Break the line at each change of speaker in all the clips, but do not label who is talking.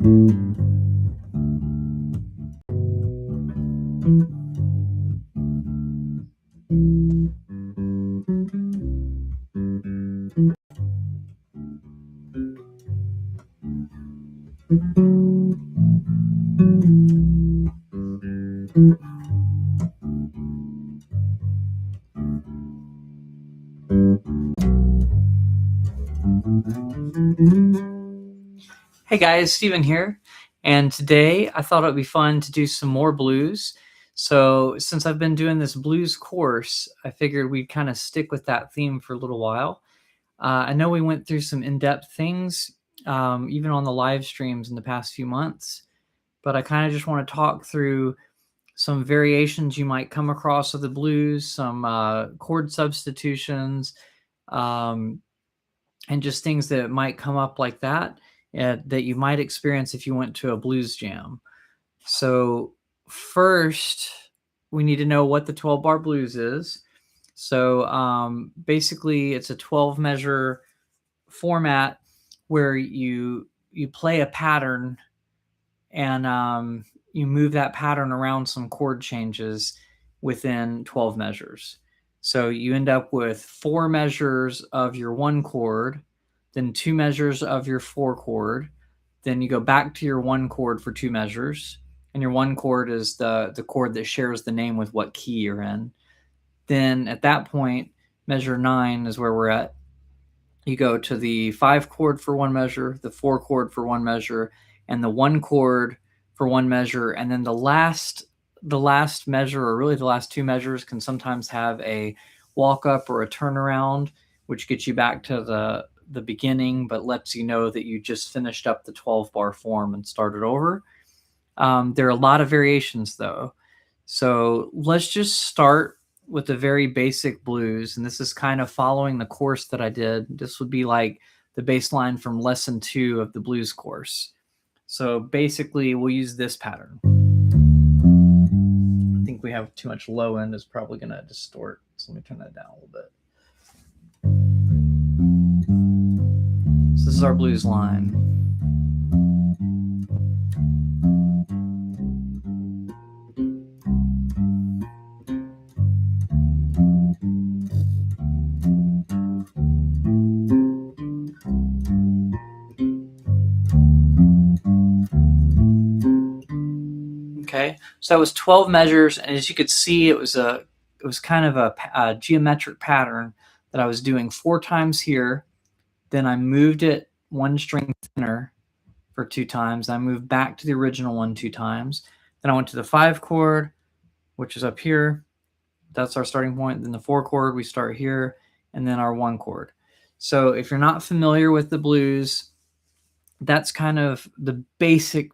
Hey guys, Steven here, and today I thought it would be fun to do some more blues. So since I've been doing this blues course, I figured we'd kind of stick with that theme for a little while. I know we went through some in-depth things, even on the live streams in the past few months, but I kind of just want to talk through some variations you might come across of the blues, some chord substitutions, um, and just things that might come up like that that you might experience if you went to a blues jam. So first, we need to know what the 12-bar blues is. So basically, it's a 12-measure format where you play a pattern and you move that pattern around some chord changes within 12 measures. So you end up with 4 measures of your 1 chord, then 2 measures of your 4 chord, then you go back to your 1 chord for 2 measures, and your 1 chord is the chord that shares the name with what key you're in. Then at that point, measure 9 is where we're at. You go to the 5 chord for 1 measure, the 4 chord for 1 measure, and the 1 chord for 1 measure, and then the last measure, or really the last 2 measures, can sometimes have a walk up or a turnaround, which gets you back to the beginning, but lets you know that you just finished up the 12-bar form and started over. There are a lot of variations though. So let's just start with the very basic blues, and this is kind of following the course that I did. This would be like the baseline from lesson 2 of the blues course. So basically, we'll use this pattern. I think we have too much low end, is probably going to distort. So let me turn that down a little bit. So this is our blues line. Okay, so that was 12 measures, and as you could see, it was kind of a geometric pattern that I was doing 4 times here. Then I moved it 1 string thinner for 2 times. I moved back to the original one 2 times. Then I went to the 5 chord, which is up here. That's our starting point. Then the 4 chord, we start here, and then our 1 chord. So if you're not familiar with the blues, that's kind of the basic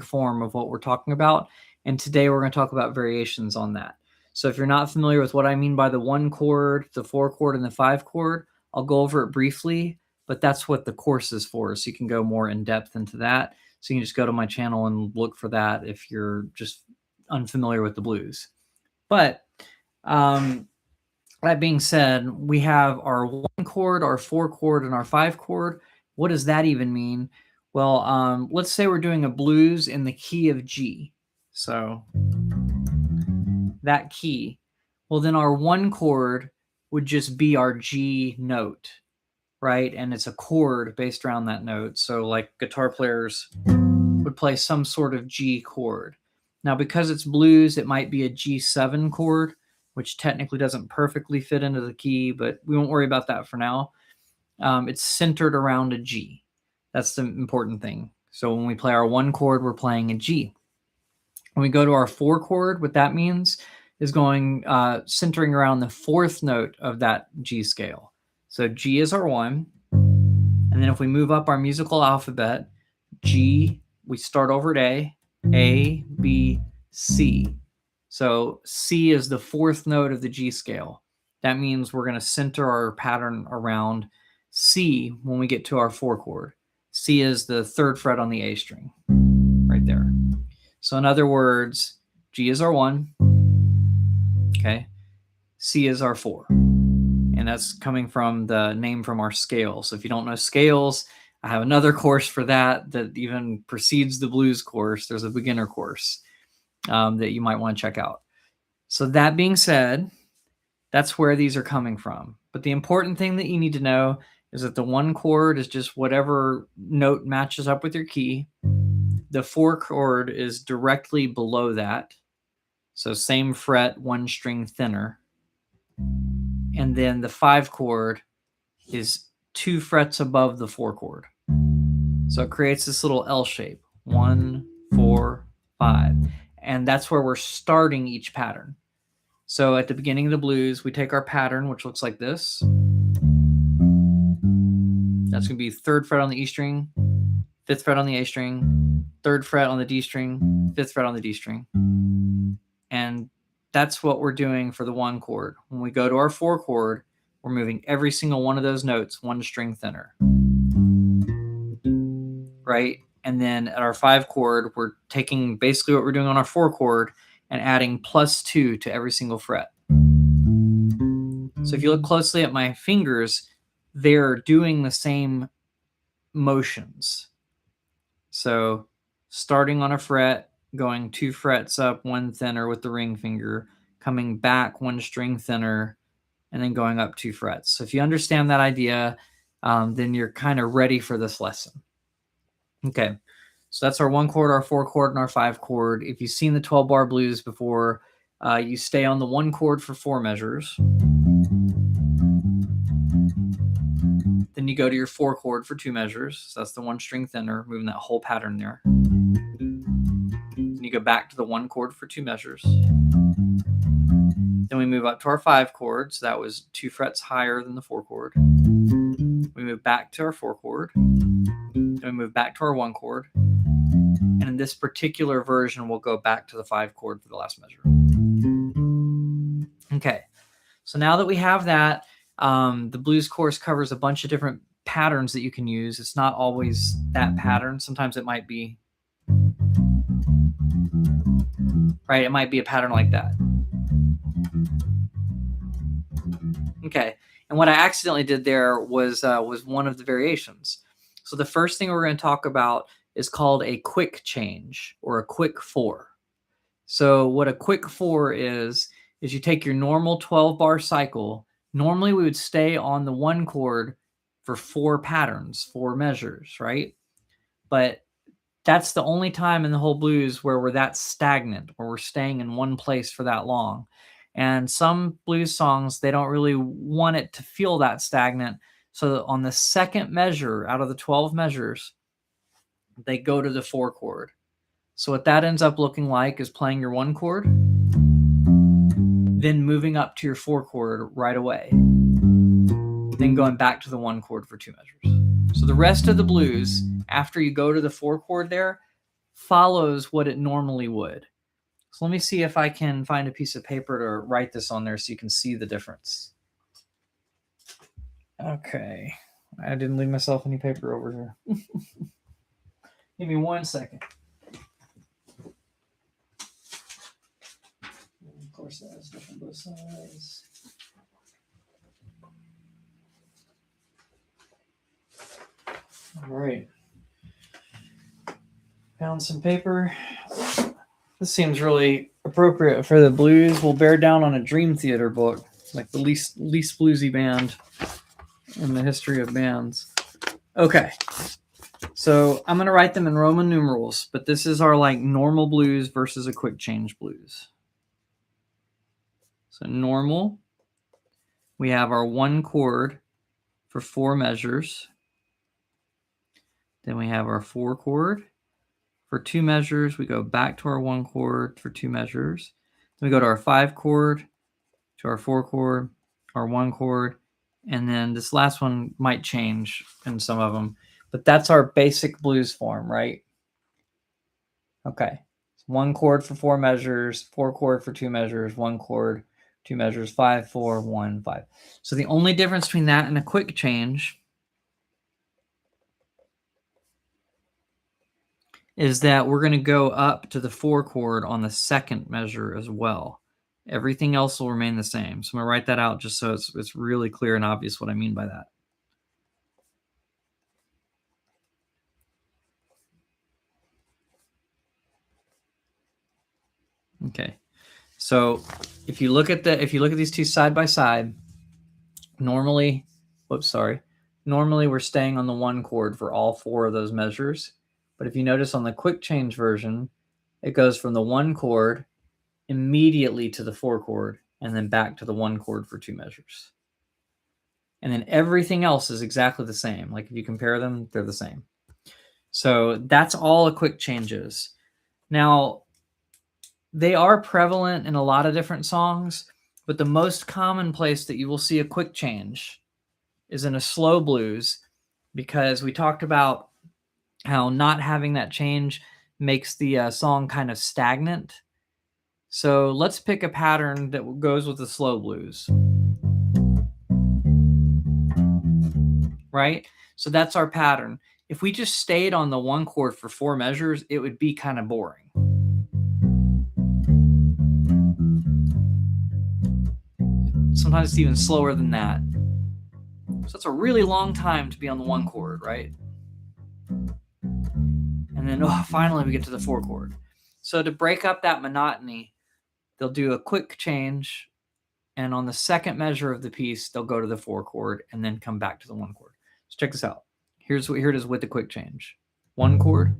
form of what we're talking about. And today we're going to talk about variations on that. So if you're not familiar with what I mean by the 1 chord, the 4 chord, and the 5 chord, I'll go over it briefly, but that's what the course is for. So you can go more in depth into that. So you can just go to my channel and look for that if you're just unfamiliar with the blues. But that being said, we have our 1 chord, our 4 chord, and our 5 chord. What does that even mean? Well, let's say we're doing a blues in the key of G. So that key. Well, then our 1 chord would just be our G note, right? And it's a chord based around that note. So like guitar players would play some sort of G chord. Now, because it's blues, it might be a G7 chord, which technically doesn't perfectly fit into the key, but we won't worry about that for now. It's centered around a G. That's the important thing. So when we play our 1 chord, we're playing a G. When we go to our 4 chord, what that means is going centering around the 4th note of that G scale. So G is our 1. And then if we move up our musical alphabet, G, we start over at A, B, C. So C is the 4th note of the G scale. That means we're going to center our pattern around C when we get to our 4 chord. C is the 3rd fret on the A string, right there. So in other words, G is our 1, okay? C is our 4. And that's coming from the name from our scale. So if you don't know scales, I have another course for that even precedes the blues course. There's a beginner course that you might want to check out. So that being said, that's where these are coming from. But the important thing that you need to know is that the one chord is just whatever note matches up with your key. The 4 chord is directly below that. So same fret, one string thinner. And then the 5 chord is 2 frets above the 4 chord. So it creates this little L shape. 1, 4, 5. And that's where we're starting each pattern. So at the beginning of the blues, we take our pattern, which looks like this. That's going to be 3rd fret on the E string, 5th fret on the A string, 3rd fret on the D string, 5th fret on the D string. And that's what we're doing for the 1 chord. When we go to our 4 chord, we're moving every single one of those notes 1 string thinner. Right? And then at our 5 chord, we're taking basically what we're doing on our 4 chord and adding +2 to every single fret. So if you look closely at my fingers, they're doing the same motions. So starting on a fret, going 2 frets up, 1 thinner with the ring finger, coming back 1 string thinner, and then going up 2 frets. So if you understand that idea, then you're kind of ready for this lesson. Okay, so that's our 1 chord, our 4 chord, and our 5 chord. If you've seen the 12-bar blues before, you stay on the 1 chord for 4 measures. Then you go to your 4 chord for 2 measures. So that's the 1 string thinner, moving that whole pattern there. Then you go back to the 1 chord for 2 measures. Then we move up to our 5 chord. So that was 2 frets higher than the 4 chord. We move back to our 4 chord. Then we move back to our 1 chord. And in this particular version, we'll go back to the 5 chord for the last measure. Okay, so now that we have that, the blues course covers a bunch of different patterns that you can use. It's not always that pattern. Sometimes it might be, right? It might be a pattern like that. Okay, and what I accidentally did there was one of the variations. So the first thing we're going to talk about is called a quick change or a quick 4. So what a quick 4 is you take your normal 12-bar cycle. Normally we would stay on the 1 chord for 4 patterns, 4 measures, right? But that's the only time in the whole blues where we're that stagnant, where we're staying in one place for that long. And some blues songs, they don't really want it to feel that stagnant. So on the second measure out of the 12 measures, they go to the 4 chord. So what that ends up looking like is playing your 1 chord, then moving up to your 4 chord right away, then going back to the 1 chord for 2 measures. So the rest of the blues, after you go to the 4 chord there, follows what it normally would. So let me see if I can find a piece of paper to write this on there so you can see the difference. Okay, I didn't leave myself any paper over here. Give me 1 second. Of course, that has stuff on both sides. All right. Found some paper. This seems really appropriate for the blues. We'll bear down on a Dream Theater book, like the least bluesy band in the history of bands. Okay. So I'm going to write them in Roman numerals, but this is our like normal blues versus a quick change blues. So normal, we have our 1 chord for 4 measures. Then we have our 4 chord for 2 measures. We go back to our 1 chord for 2 measures. Then we go to our 5 chord, to our 4 chord, our 1 chord, and then this last one might change in some of them, but that's our basic blues form, right? Okay. 1 chord for 4 measures, 4 chord for 2 measures, 1 chord, 2 measures, 5, 4, 1, 5. So the only difference between that and a quick change is that we're going to go up to the 4 chord on the second measure as well. Everything else will remain the same. So I'm going to write that out just so it's really clear and obvious what I mean by that. Okay. So if you look at these two side by side, normally we're staying on the 1 chord for all 4 of those measures. But if you notice on the quick change version, it goes from the 1 chord immediately to the 4 chord and then back to the 1 chord for 2 measures. And then everything else is exactly the same. Like if you compare them, they're the same. So that's all a quick change is. Now, they are prevalent in a lot of different songs, but the most common place that you will see a quick change is in a slow blues, because we talked about how not having that change makes the song kind of stagnant. So let's pick a pattern that goes with the slow blues. Right? So that's our pattern. If we just stayed on the 1 chord for 4 measures, it would be kind of boring. Sometimes it's even slower than that. So it's a really long time to be on the 1 chord, right? And then finally we get to the 4 chord. So to break up that monotony, they'll do a quick change, and on the second measure of the piece, they'll go to the 4 chord and then come back to the 1 chord. So check this out. Here it is with the quick change. 1 chord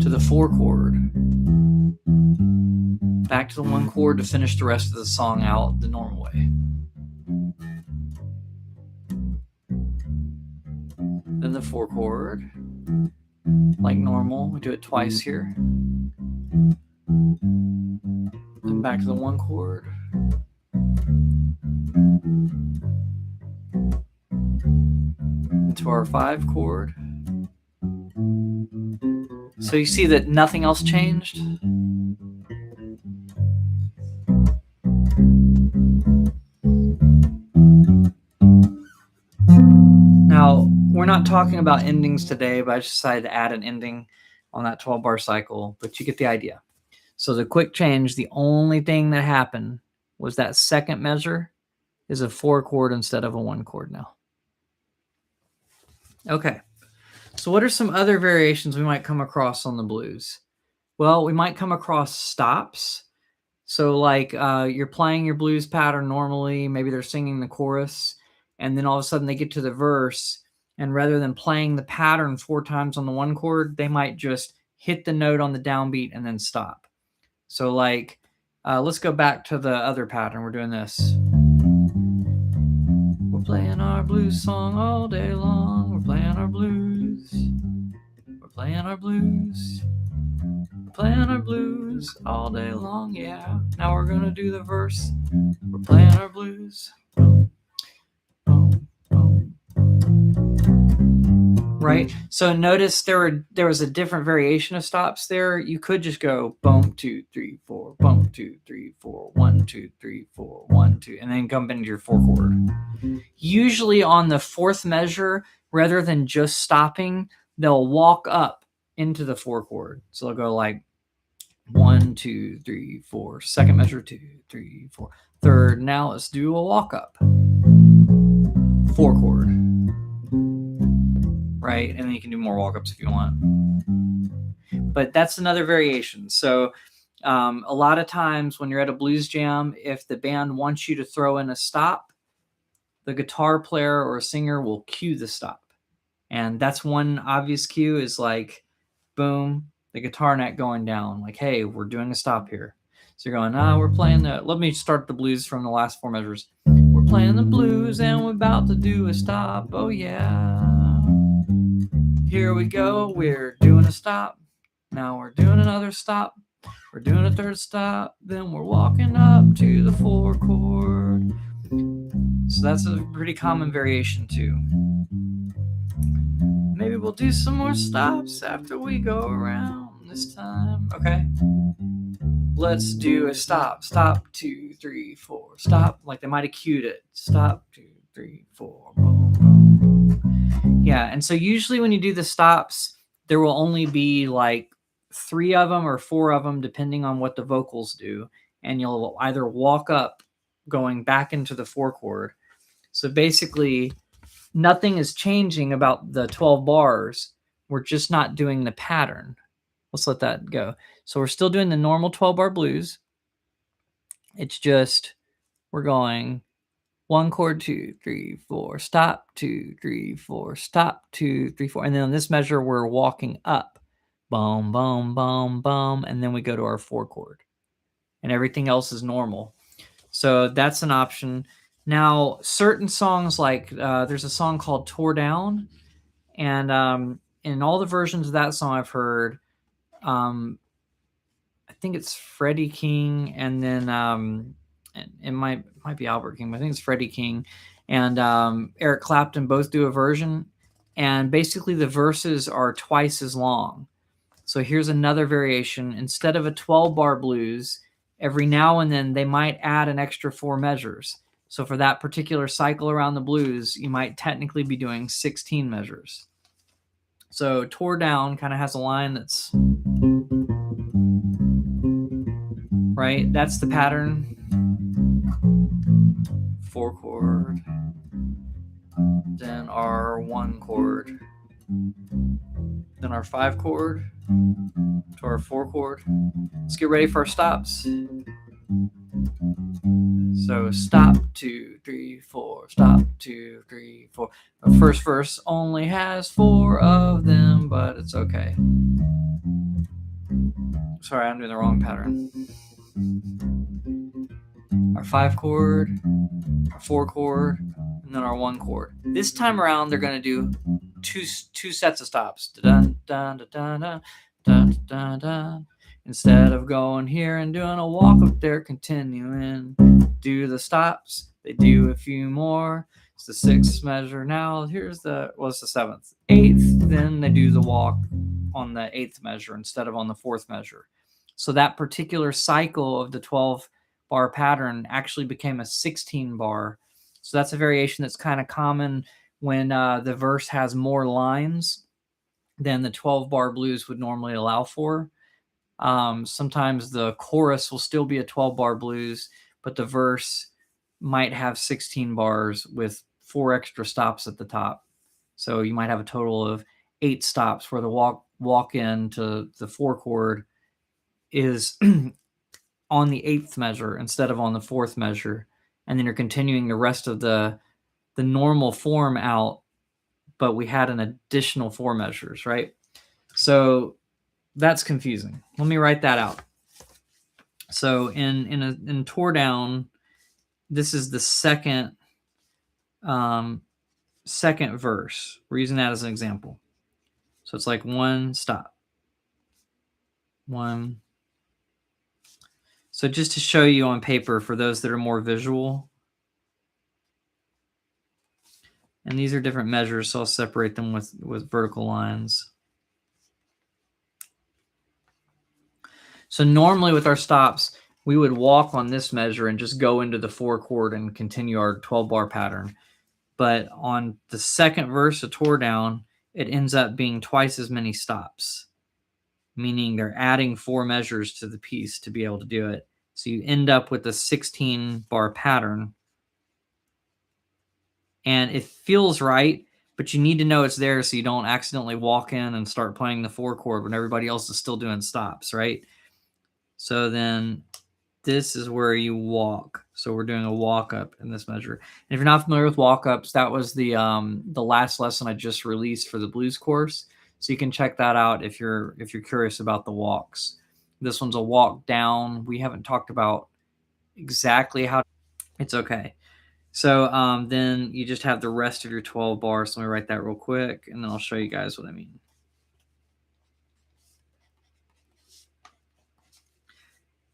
to the 4 chord, back to the 1 chord to finish the rest of the song out the normal way. Then the 4 chord, like normal. We do it twice here. Then back to the 1 chord. Into our 5 chord. So you see that nothing else changed? Now, we're not talking about endings today, but I just decided to add an ending on that 12-bar cycle, but you get the idea. So the quick change, the only thing that happened was that second measure is a 4 chord instead of a 1 chord now. Okay, so what are some other variations we might come across on the blues? Well, we might come across stops. So like you're playing your blues pattern normally, maybe they're singing the chorus, and then all of a sudden they get to the verse, and rather than playing the pattern 4 times on the 1 chord, they might just hit the note on the downbeat and then stop. So like, let's go back to the other pattern. We're doing this. We're playing our blues song all day long. We're playing our blues. We're playing our blues. We're playing our blues all day long, yeah. Now we're gonna do the verse. We're playing our blues. Boom, boom, boom. Right? So notice there was a different variation of stops there. You could just go boom, 2, 3, 4, boom, 2, 3, 4, 1, 2, 3, 4, 1, 2, and then come into your 4 chord. Usually on the 4th measure, rather than just stopping, they'll walk up into the 4 chord. So they'll go like 1, 2, 3, 4. Second measure, 2, 3, 4. Third, now let's do a walk up. 4 chord. Right? And then you can do more walk-ups if you want. But that's another variation. So a lot of times when you're at a blues jam, if the band wants you to throw in a stop, the guitar player or singer will cue the stop. And that's one obvious cue is like, boom, the guitar neck going down. Like, hey, we're doing a stop here. So you're going, we're playing let me start the blues from the last 4 measures. We're playing the blues and we're about to do a stop. Oh, yeah. Here we go. We're doing a stop. Now we're doing another stop. We're doing a 3rd stop. Then we're walking up to the 4 chord. So that's a pretty common variation too. Maybe we'll do some more stops after we go around this time. Okay. Let's do a stop. Stop, 2, 3, 4. Stop. Like they might have cued it. Stop, 2, 3, 4. Boom, boom, boom. Yeah. And so usually when you do the stops, there will only be like 3 of them or 4 of them, depending on what the vocals do. And you'll either walk up going back into the 4 chord. So basically, nothing is changing about the 12 bars. We're just not doing the pattern. let's let that go. So we're still doing the normal 12-bar blues. It's just we're going 1 chord, 2, 3, 4, stop, 2, 3, 4, stop, 2, 3, 4. And then on this measure, we're walking up. Boom, boom, boom, boom. And then we go to our 4 chord. And everything else is normal. So that's an option. Now, certain songs like there's a song called Tore Down. And in all the versions of that song I've heard, I think it's Freddie King, and then it might be Albert King, but I think it's Freddie King and Eric Clapton both do a version, and basically the verses are twice as long. So here's another variation. Instead of a 12-bar blues, every now and then they might add an extra 4 measures. So for that particular cycle around the blues, you might technically be doing 16 measures. So Tore Down kind of has a line that's right. That's the pattern. 4 chord, then our 1 chord, then our 5 chord to our 4 chord. Let's get ready for our stops. So stop, 2, 3, 4, stop, 2, 3, 4. Our first verse only has 4 of them, but it's okay. Sorry, I'm doing the wrong pattern. Our 5 chord, our 4 chord, and then our 1 chord. This time around, they're going to do two sets of stops. Dun, dun, dun, dun, dun, dun, dun, dun. Instead of going here and doing a walk up there, continuing, do the stops. They do a few more. It's the 6th measure. Now here's the, well, it's the 7th. 8th, then they do the walk on the 8th measure instead of on the 4th measure. So that particular cycle of the 12-bar pattern actually became a 16-bar. So that's a variation that's kind of common when the verse has more lines than the 12-bar blues would normally allow for. Sometimes the chorus will still be a 12-bar blues, but the verse might have 16 bars with 4 extra stops at the top. So you might have a total of 8 stops where the walk into the 4 chord is on the 8th measure instead of on the 4th measure. And then you're continuing the rest of the normal form out, but we had an additional 4 measures, right? So that's confusing. Let me write that out. So in Tore Down, this is the second verse. We're using that as an example. So it's like 1 stop, 1. So just to show you on paper for those that are more visual, and these are different measures, so I'll separate them with vertical lines. So normally with our stops, we would walk on this measure and just go into the 4 chord and continue our 12-bar pattern. But on the second verse of Tore Down, it ends up being twice as many stops, meaning they're adding 4 measures to the piece to be able to do it. So you end up with a 16-bar pattern. And it feels right, but you need to know it's there so you don't accidentally walk in and start playing the 4 chord when everybody else is still doing stops, right? So then this is where you walk. So we're doing a walk up in this measure. And if you're not familiar with walk ups, that was the last lesson I just released for the blues course. So you can check that out if you're curious about the walks. This one's a walk down. We haven't talked about exactly how. It's okay. So then you just have the rest of your 12 bars. So let me write that real quick, and then I'll show you guys what I mean.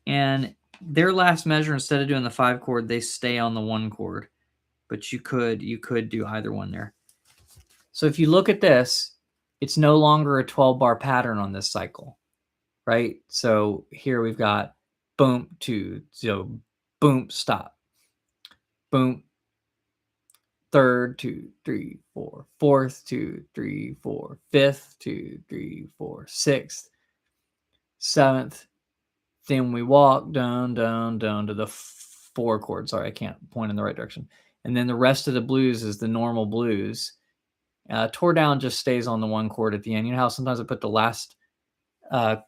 And their last measure, instead of doing the 5 chord, they stay on the 1 chord. But you could do either one there. So if you look at this, it's no longer a 12-bar pattern on this cycle, right? So here we've got boom, 2, so boom, stop, boom, 3rd, 2, 3, 4, 4th, 2, 3, 4, 5th, 2, 3, 4, 6th, 7th. Then we walk down to the 4 chord. Sorry, I can't point in the right direction. And then the rest of the blues is the normal blues. Tore Down just stays on the 1 chord at the end. You know how sometimes I put the last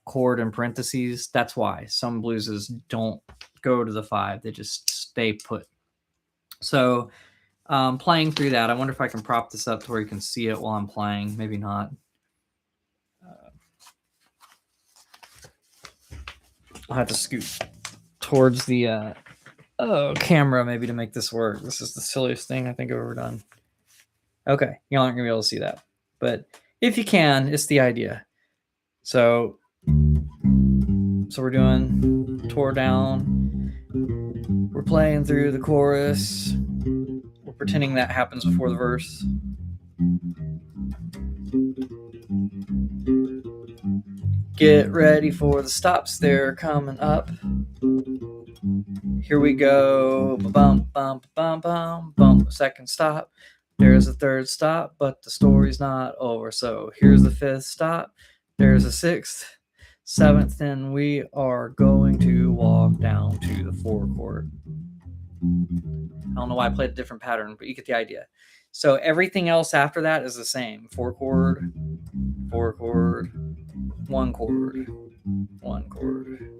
chord in parentheses. That's why some blueses don't go to the 5. They just stay put. So playing through that, I wonder if I can prop this up to where you can see it while I'm playing. Maybe not. I'll have to scoot towards the camera maybe to make this work. This is the silliest thing I think I've ever done. Okay, you aren't going to be able to see that. But if you can, it's the idea. So we're doing tore down. We're playing through the chorus. We're pretending that happens before the verse. Get ready for the stops, they're coming up. Here we go. Bum, bum, bum, bum, bum. Second stop. There's a third stop, but the story's not over. So here's the 5th stop. There's a 6th, 7th, and we are going to walk down to the 4 chord. I don't know why I played a different pattern, but you get the idea. So everything else after that is the same. 4 chord, 4 chord, 1 chord, 1 chord,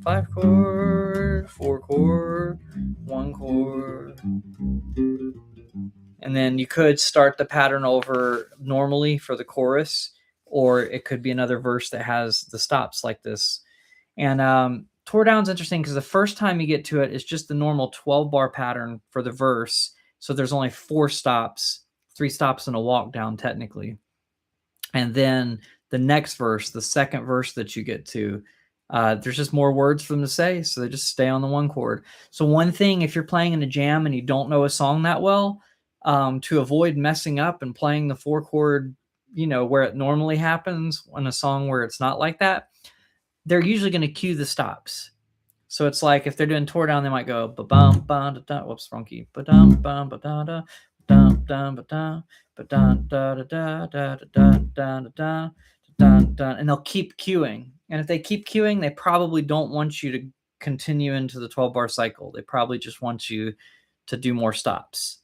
5 chord, 4 chord, 1 chord. And then you could start the pattern over normally for the chorus, or it could be another verse that has the stops like this. And tore down's interesting because the first time you get to it, it's just the normal 12-bar pattern for the verse. So there's only 4 stops, 3 stops and a walk down technically. And then the next verse, the second verse that you get to, there's just more words for them to say, so they just stay on the 1 chord. So one thing, if you're playing in a jam and you don't know a song that well, to avoid messing up and playing the 4 chord, where it normally happens in a song where it's not like that, they're usually going to cue the stops. So it's like if they're doing tore down, they might go ba-bum, ba-da-da, whoops, wrong key, ba-dum, bum, ba-da-da, dum, dum, ba-dum, ba-dum, da-da-da, da-da-da, da-da-da, and they'll keep cueing. And if they keep cueing, they probably don't want you to continue into the 12-bar cycle. They probably just want you to do more stops.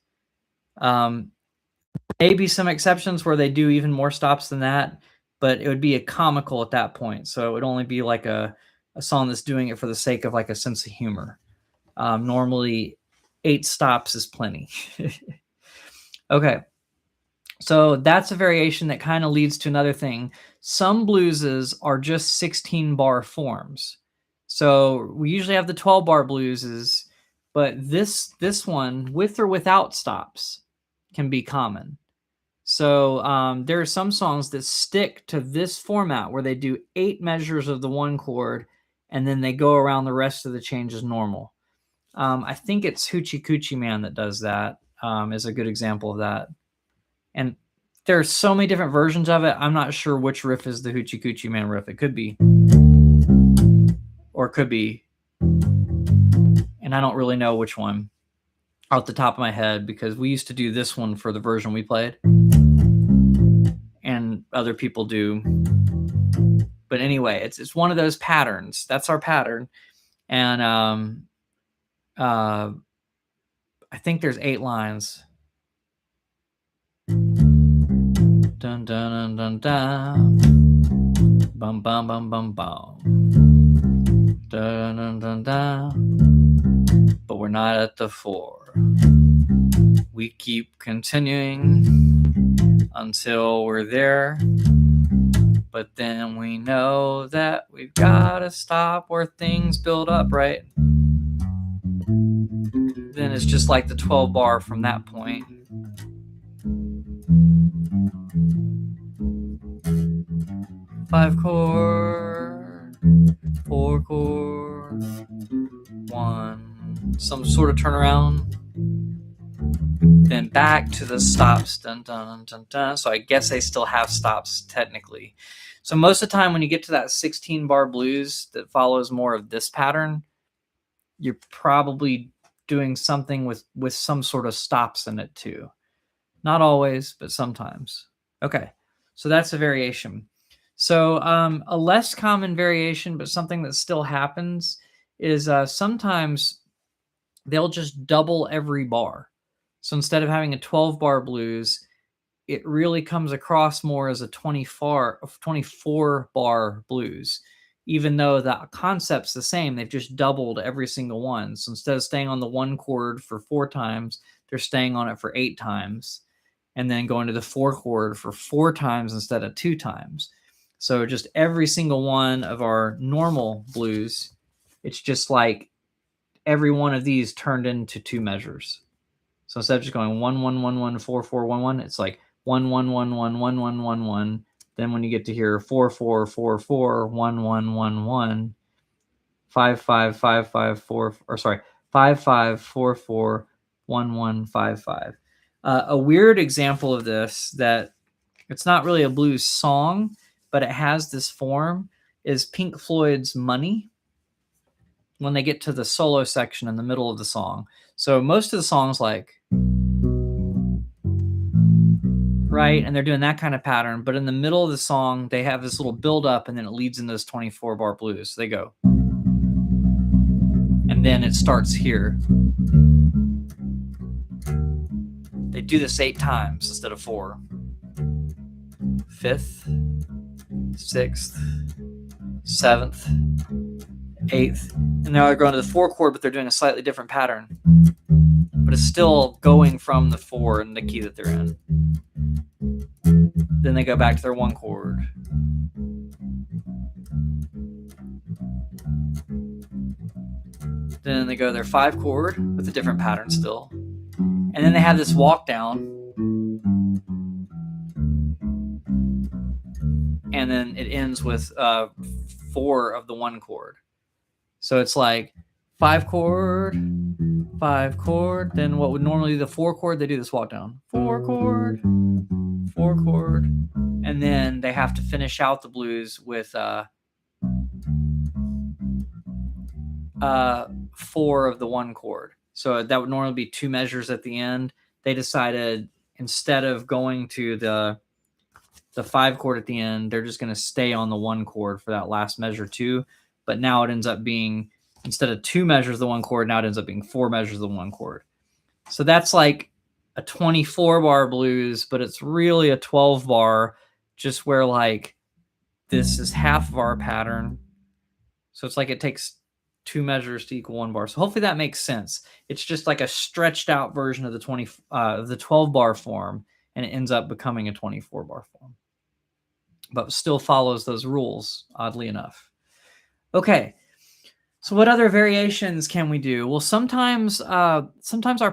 Maybe some exceptions where they do even more stops than that, but it would be a comical at that point. So it would only be like a song that's doing it for the sake of like a sense of humor. Normally 8 stops is plenty. Okay. So that's a variation that kind of leads to another thing. Some blueses are just 16-bar forms. So we usually have the 12-bar blueses, but this one, with or without stops, can be common. So there are some songs that stick to this format where they do 8 measures of the 1 chord, and then they go around the rest of the changes normal. I think it's Hoochie Coochie Man that does that, is a good example of that. And there's so many different versions of it. I'm not sure which riff is the Hoochie Coochie Man riff. It could be, or it could be, and I don't really know which one off the top of my head because we used to do this one for the version we played, and other people do. But anyway, it's one of those patterns. That's our pattern, and I think there's 8 lines. Dun dun dun dun dun. Bum bum bum bum bum. Dun dun dun dun. But we're not at the 4. We keep continuing until we're there. But then we know that we've got to stop where things build up, right? Then it's just like the 12-bar from that point. Five chord, 4 chord, 1, some sort of turnaround, then back to the stops, dun dun dun dun. So I guess they still have stops technically. So most of the time when you get to that 16-bar blues that follows more of this pattern, you're probably doing something with some sort of stops in it too. Not always, but sometimes. Okay, so that's a variation. So a less common variation, but something that still happens, is sometimes they'll just double every bar. So instead of having a 12-bar blues, it really comes across more as a 24 bar blues, even though the concept's the same. They've just doubled every single one. So instead of staying on the one chord for 4 times, they're staying on it for 8 times, and then going to the 4 chord for 4 times instead of 2 times. So just every single one of our normal blues, it's just like every one of these turned into 2 measures. So instead of just going 1 1 1 1 4 4 1 1, it's like 1 1 1 1 1 1 1 1. Then when you get to here 4 4 4 4 1 1 1 1, 5 5 5 5 4, or sorry, 5 5 4 4 1 1 5 5. A weird example of this that it's not really a blues song, but it has this form, is Pink Floyd's Money, when they get to the solo section in the middle of the song. So most of the songs, like, right, and they're doing that kind of pattern, but in the middle of the song, they have this little build up, and then it leads into those 24 bar blues. So they go, and then it starts here. They do this 8 times instead of 4. 5th, 6th, 7th, 8th, and now they're going to the 4 chord, but they're doing a slightly different pattern, but it's still going from the 4 in the key that they're in. Then they go back to their 1 chord. Then they go to their 5 chord with a different pattern still, and then they have this walk down, and then it ends with 4 of the 1 chord. So it's like 5 chord, 5 chord. Then what would normally be the 4 chord, they do this walk down. 4 chord, 4 chord. And then they have to finish out the blues with 4 of the 1 chord. So that would normally be 2 measures at the end. They decided, instead of going to the 5 chord at the end, they're just going to stay on the 1 chord for that last measure too. But now it ends up being, instead of 2 measures of the 1 chord, now it ends up being 4 measures of the 1 chord. So that's like a 24 bar blues, but it's really a 12 bar, just where like this is half of our pattern. So it's like it takes 2 measures to equal 1 bar. So hopefully that makes sense. It's just like a stretched out version of the 12 bar form, and it ends up becoming a 24 bar form, but still follows those rules, oddly enough. Okay, so what other variations can we do? Well, sometimes our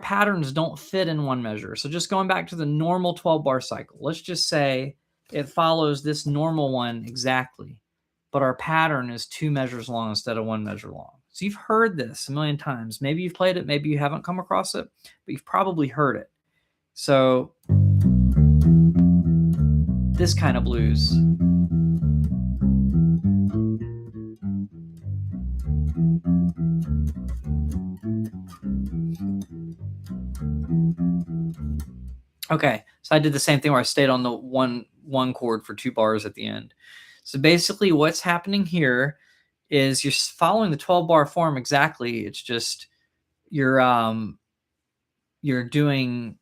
patterns don't fit in 1 measure. So just going back to the normal 12 bar cycle, let's just say it follows this normal one exactly, but our pattern is 2 measures long instead of 1 measure long. So you've heard this a million times. Maybe you've played it, maybe you haven't come across it, but you've probably heard it. So this kind of blues. Okay, so I did the same thing where I stayed on the one chord for 2 bars at the end. So basically what's happening here is you're following the 12 bar form exactly. It's just you're doing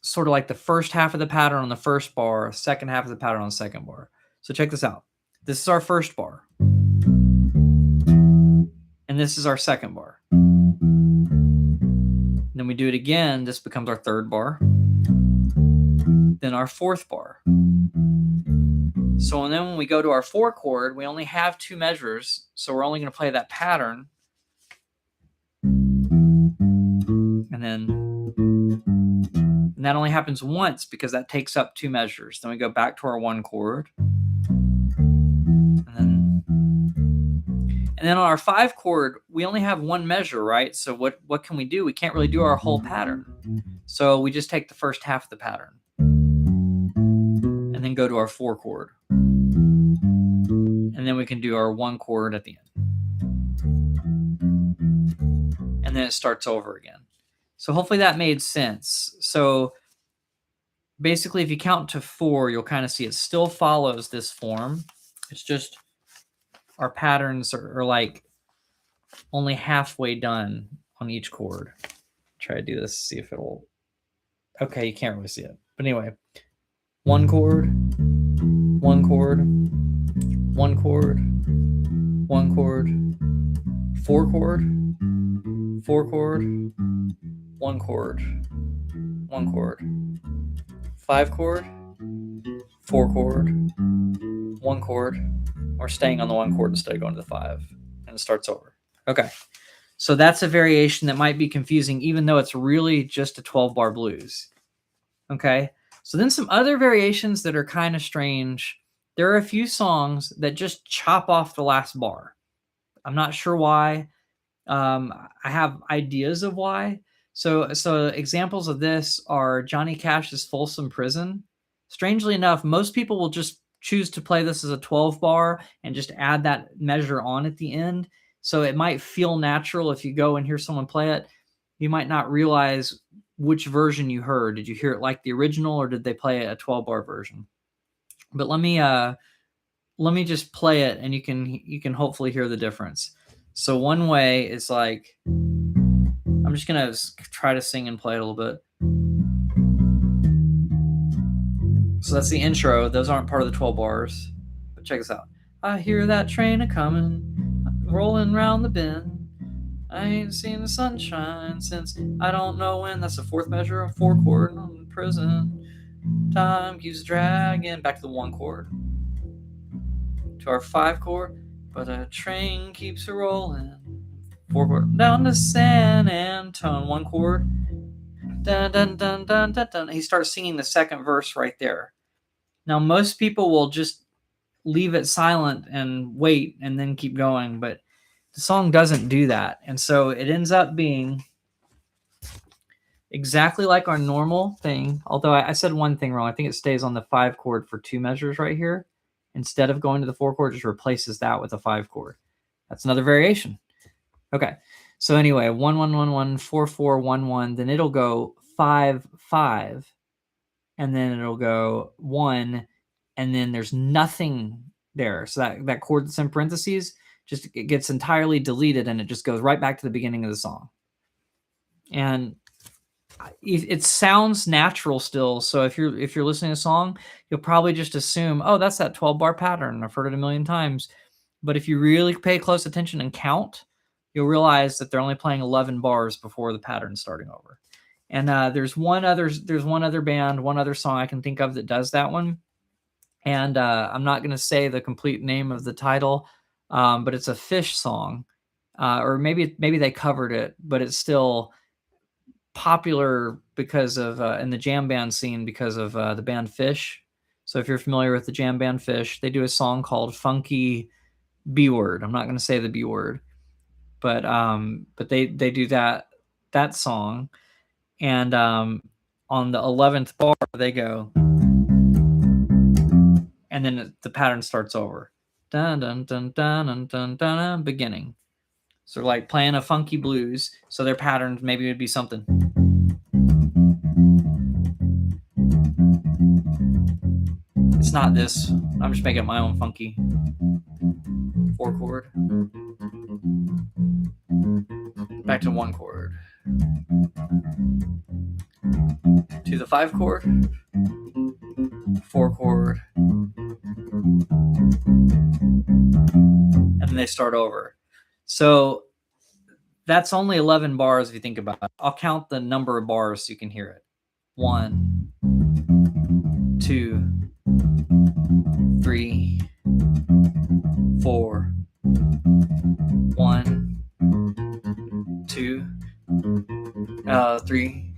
sort of like the first half of the pattern on the first bar, second half of the pattern on the second bar. So check this out. This is our first bar, and this is our second bar. Then we do it again. This becomes our third bar, then our fourth bar. So and then when we go to our 4 chord, we only have 2 measures, so we're only going to play that pattern. And that only happens once because that takes up 2 measures. Then we go back to our 1 chord. And then on our 5 chord, we only have 1 measure, right? So what can we do? We can't really do our whole pattern. So we just take the first half of the pattern and then go to our 4 chord. And then we can do our 1 chord at the end. And then it starts over again. So hopefully that made sense. So basically, if you count to 4, you'll kind of see it still follows this form. It's just our patterns are like only halfway done on each chord. Try to do this, see if it'll... Okay, you can't really see it. But anyway, one chord, one chord, one chord, one chord, four chord, four chord, one chord, one chord, five chord, four chord, one chord. We're staying on the one chord instead of going to the five, and it starts over. Okay, so that's a variation that might be confusing, even though it's really just a 12-bar blues. Okay, so then some other variations that are kind of strange. There are a few songs that just chop off the last bar. I'm not sure why. I have ideas of why. So examples of this are Johnny Cash's Folsom Prison. Strangely enough, most people will just choose to play this as a 12 bar and just add that measure on at the end. So it might feel natural if you go and hear someone play it. You might not realize which version you heard. Did you hear it like the original, or did they play a 12 bar version? But let me just play it, and you can hopefully hear the difference. So one way is like, I'm just gonna try to sing and play it a little bit. So that's the intro. Those aren't part of the 12 bars. But check this out. I hear that train a-coming, rolling round the bend. I ain't seen the sunshine since I don't know when. That's the fourth measure of four chord on prison. Time keeps dragging. Back to the one chord. To our five chord. But a train keeps rolling. Four chord. Down to San Antone. One chord. Dun, dun, dun, dun, dun, dun. He starts singing the second verse right there. Now, most people will just leave it silent and wait and then keep going, but the song doesn't do that. And so it ends up being exactly like our normal thing. Although I said one thing wrong. I think it stays on the five chord for two measures right here. Instead of going to the four chord, just replaces that with a five chord. That's another variation. Okay. So anyway, 1 1 1 1 4 4 1 1, then it'll go 5 5, and then it'll go 1, and then there's nothing there. So that chord that's in parentheses just it gets entirely deleted, and it just goes right back to the beginning of the song. And it sounds natural still. So if you're listening to a song, you'll probably just assume, oh, that's that 12-bar pattern. I've heard it a million times. But if you really pay close attention and count, you'll realize that they're only playing 11 bars before the pattern's starting over. And there's one other band, one other song I can think of that does that one. And I'm not going to say the complete name of the title, but it's a Fish song, or maybe they covered it, but it's still popular because of in the jam band scene because of the band Fish. So if you're familiar with the jam band Fish, they do a song called Funky B Word. I'm not going to say the B word, but they do that song, and on the 11th bar they go, and then the pattern starts over. Dun dun dun dun dun dun dun, beginning. So like playing a funky blues. So their patterns maybe would be something. It's not this. I'm just making my own funky four chord. Back to one chord. To the five chord. Four chord. And then they start over. So that's only 11 bars if you think about it. I'll count the number of bars so you can hear it. 1, 2, 3, 4. 1, 2, 3,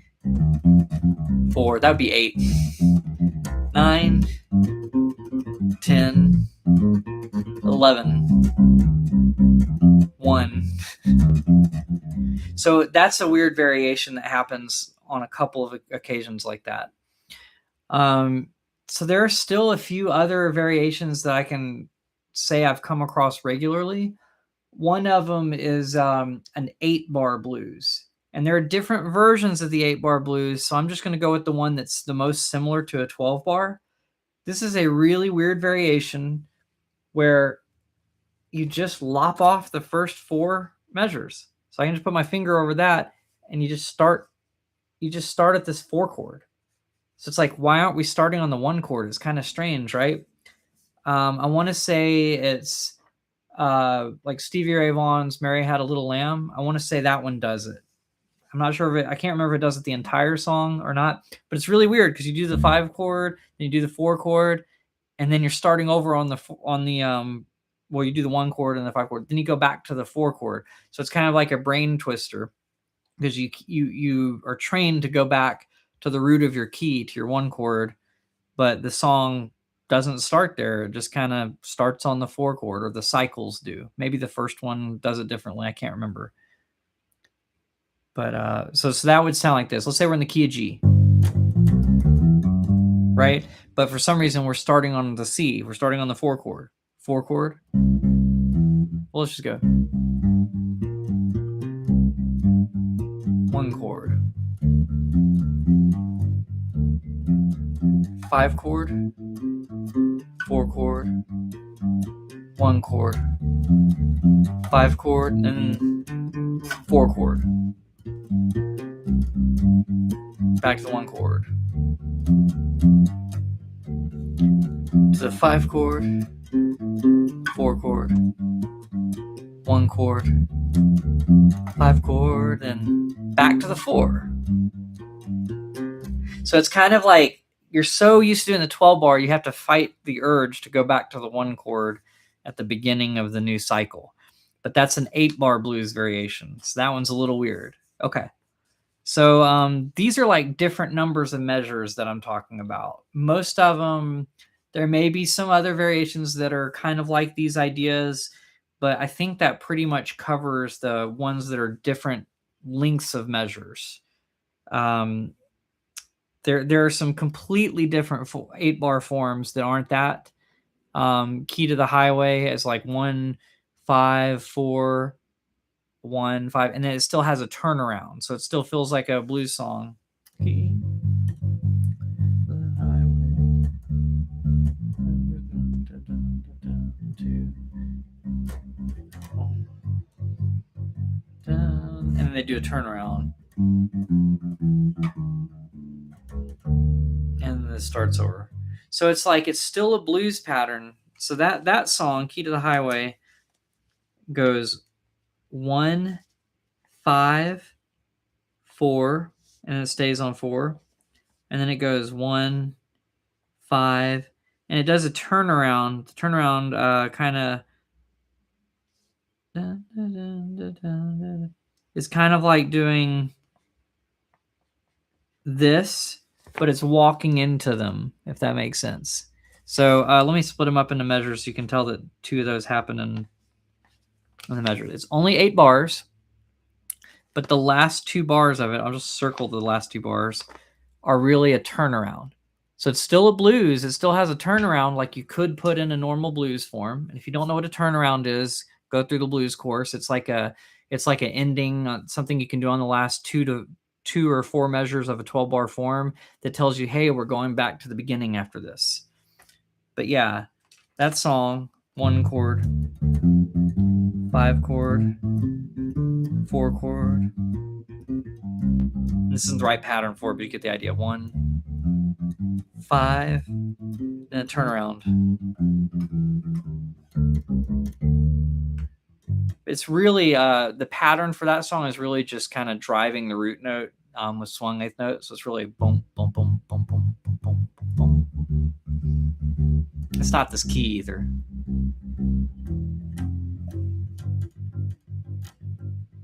4. That would be 8. 9, 10, 11. 1. So that's a weird variation that happens on a couple of occasions like that. So there are still a few other variations that I can say I've come across regularly. One of them is an 8-bar blues. And there are different versions of the 8-bar blues, so I'm just going to go with the one that's the most similar to a 12-bar. This is a really weird variation where you just lop off the first 4 measures. So I can just put my finger over that, and you just start at this 4 chord. So it's like, why aren't we starting on the 1 chord? It's kind of strange, right? I want to say it's like Stevie Ray Vaughan's Mary Had a Little Lamb. I want to say that one does it. I'm not sure if I can't remember if it does it the entire song or not, but it's really weird because you do the 5 chord, then you do the 4 chord, and then you're starting over on the well, you do the 1 chord and the 5 chord, then you go back to the 4 chord. So it's kind of like a brain twister because you are trained to go back to the root of your key, to your 1 chord, but the song doesn't start there. It just kind of starts on the 4 chord, or the cycles do. Maybe the first one does it differently. I can't remember. But so that would sound like this. Let's say we're in the key of G, right? But for some reason we're starting on the C. We're starting on the 4 chord. 4 chord. Well, let's just go. 1 chord. 5 chord. 4 chord. 1 chord. 5 chord, and 4 chord. Back to the 1 chord. To the 5 chord. 4 chord. 1 chord. 5 chord, and back to the 4. So it's kind of like you're so used to doing the 12 bar, you have to fight the urge to go back to the 1 chord at the beginning of the new cycle. But that's an 8-bar blues variation. So that one's a little weird. Okay. So these are like different numbers of measures that I'm talking about. Most of them, there may be some other variations that are kind of like these ideas, but I think that pretty much covers the ones that are different lengths of measures. There are some completely different 8-bar forms that aren't that. Key to the Highway is like 1, 5, 4, 1, 5, and then it still has a turnaround, so it still feels like a blues song. Key to the highway. And then they do a turnaround. And then it starts over. So it's like it's still a blues pattern. So that song, Key to the Highway, goes 1, 5, 4, and it stays on 4. And then it goes 1, 5, and it does a turnaround. The turnaround kind of is kind of like doing this, but it's walking into them, if that makes sense. So let me split them up into measures so you can tell that 2 of those happen in the measure. It's only 8 bars, but the last 2 bars of it, I'll just circle the last 2 bars, are really a turnaround. So it's still a blues. It still has a turnaround like you could put in a normal blues form. And if you don't know what a turnaround is, go through the blues course. It's like an ending, something you can do on the last 2 or 4 measures of a 12-bar form that tells you, hey, we're going back to the beginning after this. But yeah, that song, 1 chord, 5 chord, 4 chord. This isn't the right pattern for it, but you get the idea. 1, 5, then a turnaround. It's really the pattern for that song is really just kind of driving the root note with swung 8th note. So it's really boom, boom, boom, boom, boom, boom, boom, boom, boom. It's not this key either.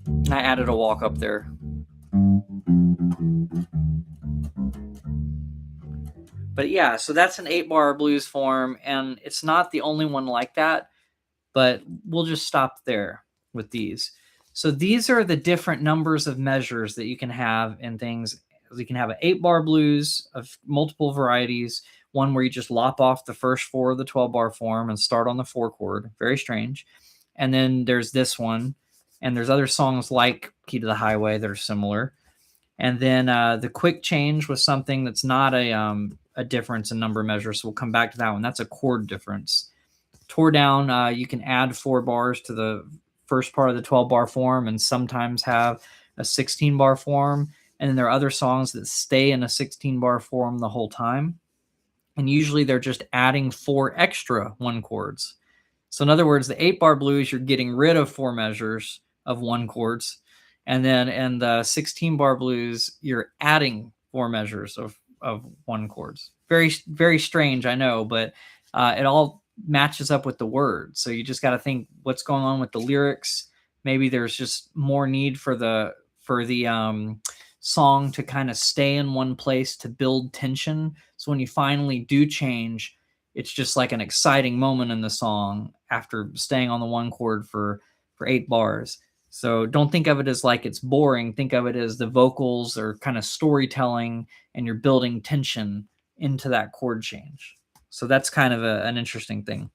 And I added a walk up there. But yeah, so that's an 8-bar blues form, and it's not the only one like that, but we'll just stop there with these. So these are the different numbers of measures that you can have in things. You can have an 8-bar blues of multiple varieties, one where you just lop off the first 4 of the 12-bar form and start on the 4 chord. Very strange. And then there's this one, and there's other songs like Key to the Highway that are similar. And then the quick change was something that's not a difference in number measures. So we'll come back to that one. That's a chord difference. Tore down, you can add 4 bars to the first part of the 12-bar form and sometimes have a 16-bar form. And then there are other songs that stay in a 16-bar form the whole time. And usually they're just adding 4 extra 1 chords. So in other words, the 8-bar blues, you're getting rid of 4 measures of 1 chords. And then in the 16-bar blues, you're adding 4 measures of 1 chords. Very, very strange, I know, but it all matches up with the words. So you just got to think what's going on with the lyrics. Maybe there's just more need for the song to kind of stay in one place to build tension. So when you finally do change, it's just like an exciting moment in the song after staying on the 1 chord for 8 bars. So don't think of it as like it's boring. Think of it as the vocals are kind of storytelling and you're building tension into that chord change. So that's kind of an interesting thing.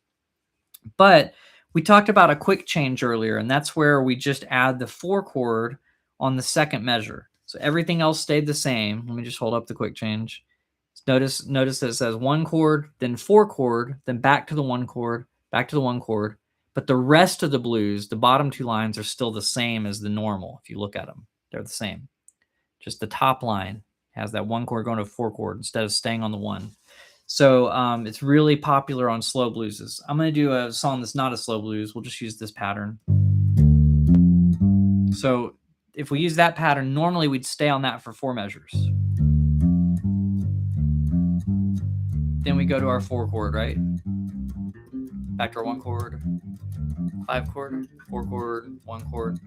But we talked about a quick change earlier, and that's where we just add the 4 chord on the second measure. So everything else stayed the same. Let me just hold up the quick change. Notice that it says 1 chord, then 4 chord, then back to the 1 chord, back to the 1 chord. But the rest of the blues, the bottom 2 lines, are still the same as the normal. If you look at them, they're the same. Just the top line has that 1 chord going to 4 chord instead of staying on the 1. So it's really popular on slow blueses. I'm going to do a song that's not a slow blues. We'll just use this pattern. So if we use that pattern, normally we'd stay on that for 4 measures. Then we go to our 4 chord, right? Back to our 1 chord, 5 chord, 4 chord, 1 chord.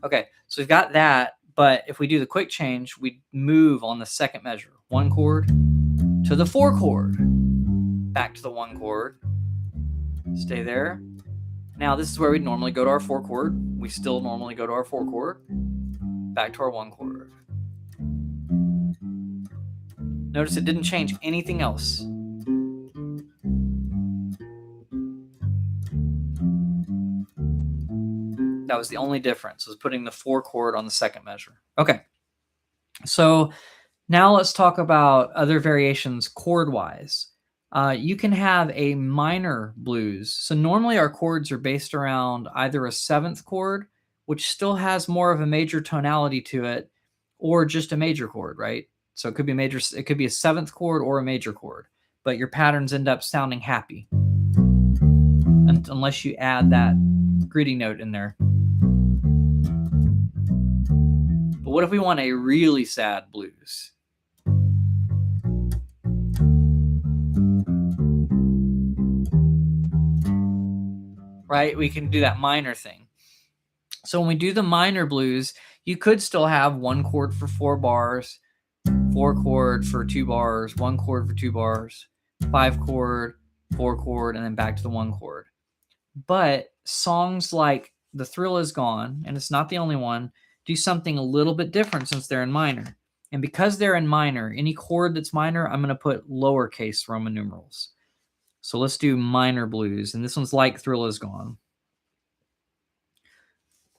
Okay, so we've got that, but if we do the quick change, we move on the second measure. 1 chord to the 4 chord, back to the 1 chord, stay there. Now this is where we'd normally go to our 4 chord. We still normally go to our 4 chord, back to our 1 chord. Notice it didn't change anything else. That was the only difference, was putting the 4 chord on the second measure. Okay, so now let's talk about other variations chord-wise. You can have a minor blues. So normally our chords are based around either a 7th chord, which still has more of a major tonality to it, or just a major chord, right? So it could be major. It could be a 7th chord or a major chord, but your patterns end up sounding happy, unless you add that gritty note in there. But what if we want a really sad blues? Right? We can do that minor thing. So when we do the minor blues, you could still have 1 chord for 4 bars, 4 chord for 2 bars, 1 chord for 2 bars, 5 chord, 4 chord, and then back to the 1 chord. But songs like The Thrill Is Gone, and it's not the only one, do something a little bit different since they're in minor. And because they're in minor, any chord that's minor, I'm going to put lowercase Roman numerals. So let's do minor blues, and this one's like Thrill Is Gone.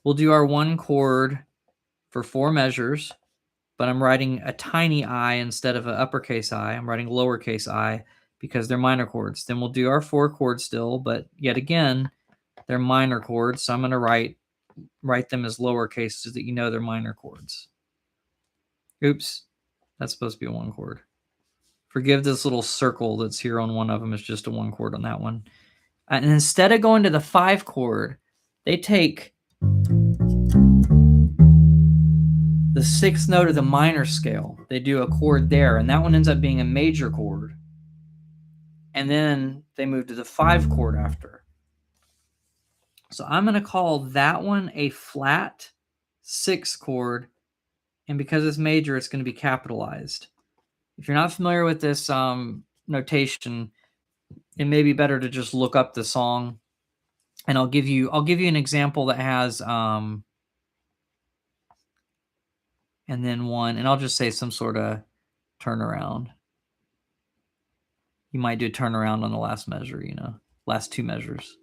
We'll do our 1 chord for 4 measures, but I'm writing a tiny I instead of an uppercase I. I'm writing lowercase I because they're minor chords. Then we'll do our 4 chords still, but yet again, they're minor chords, so I'm going to write them as lowercase so that you know they're minor chords. Oops, that's supposed to be a 1 chord. Forgive this little circle that's here on one of them. It's just a 1 chord on that one. And instead of going to the 5 chord, they take the 6th note of the minor scale. They do a chord there, and that one ends up being a major chord. And then they move to the 5 chord after. So I'm going to call that one a flat 6 chord, and because it's major, it's going to be capitalized. If you're not familiar with this notation, it may be better to just look up the song, and I'll give you an example that has and then one, and I'll just say some sort of turnaround. You might do a turnaround on the last measure, last 2 measures.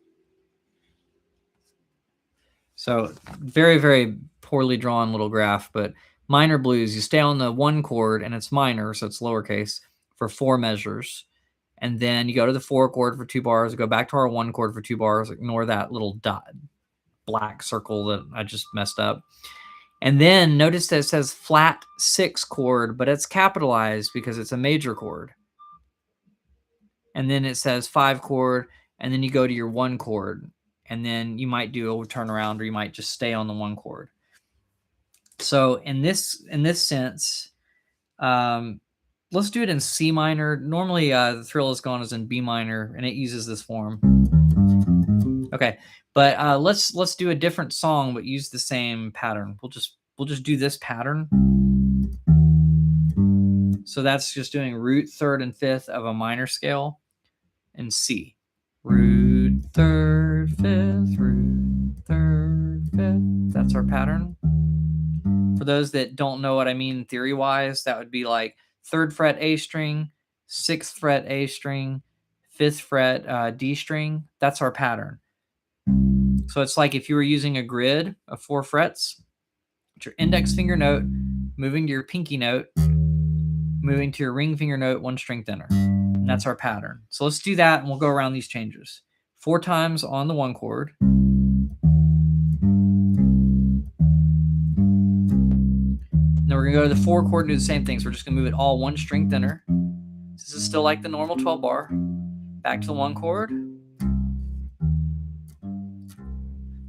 So very, very poorly drawn little graph, but minor blues, you stay on the 1 chord and it's minor, so it's lowercase, for 4 measures. And then you go to the 4 chord for 2 bars, go back to our 1 chord for 2 bars, ignore that little dot, black circle that I just messed up. And then notice that it says flat 6 chord, but it's capitalized because it's a major chord. And then it says 5 chord, and then you go to your 1 chord, and then you might do a turnaround, or you might just stay on the 1 chord. So in this sense, let's do it in C minor. Normally, the Thrill Is Gone is in B minor, and it uses this form. Okay, but let's do a different song, but use the same pattern. We'll just do this pattern. So that's just doing root, third, and fifth of a minor scale in C. Root, third, fifth, root, third, fifth. That's our pattern. For those that don't know what I mean theory-wise, that would be like 3rd fret A string, 6th fret A string, 5th fret D string. That's our pattern. So it's like if you were using a grid of 4 frets, it's your index finger note, moving to your pinky note, moving to your ring finger note, 1 string thinner. And that's our pattern. So let's do that, and we'll go around these changes. 4 times on the 1 chord. Then we're going to go to the 4 chord and do the same thing. So we're just going to move it all 1 string thinner. This is still like the normal 12 bar. Back to the 1 chord.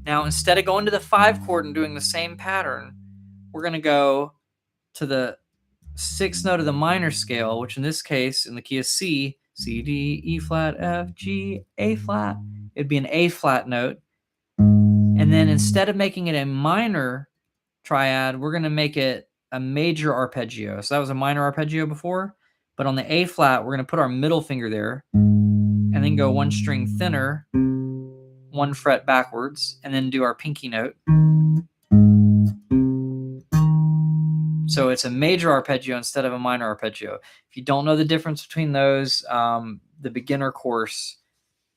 Now, instead of going to the 5 chord and doing the same pattern, we're going to go to the 6th note of the minor scale, which in this case, in the key of C, C, D, E flat, F, G, A flat. It'd be an A flat note. And then instead of making it a minor triad, we're going to make it a major arpeggio. So that was a minor arpeggio before, but on the A flat, we're going to put our middle finger there and then go 1 string thinner, 1 fret backwards, and then do our pinky note. So it's a major arpeggio instead of a minor arpeggio. If you don't know the difference between those, the beginner course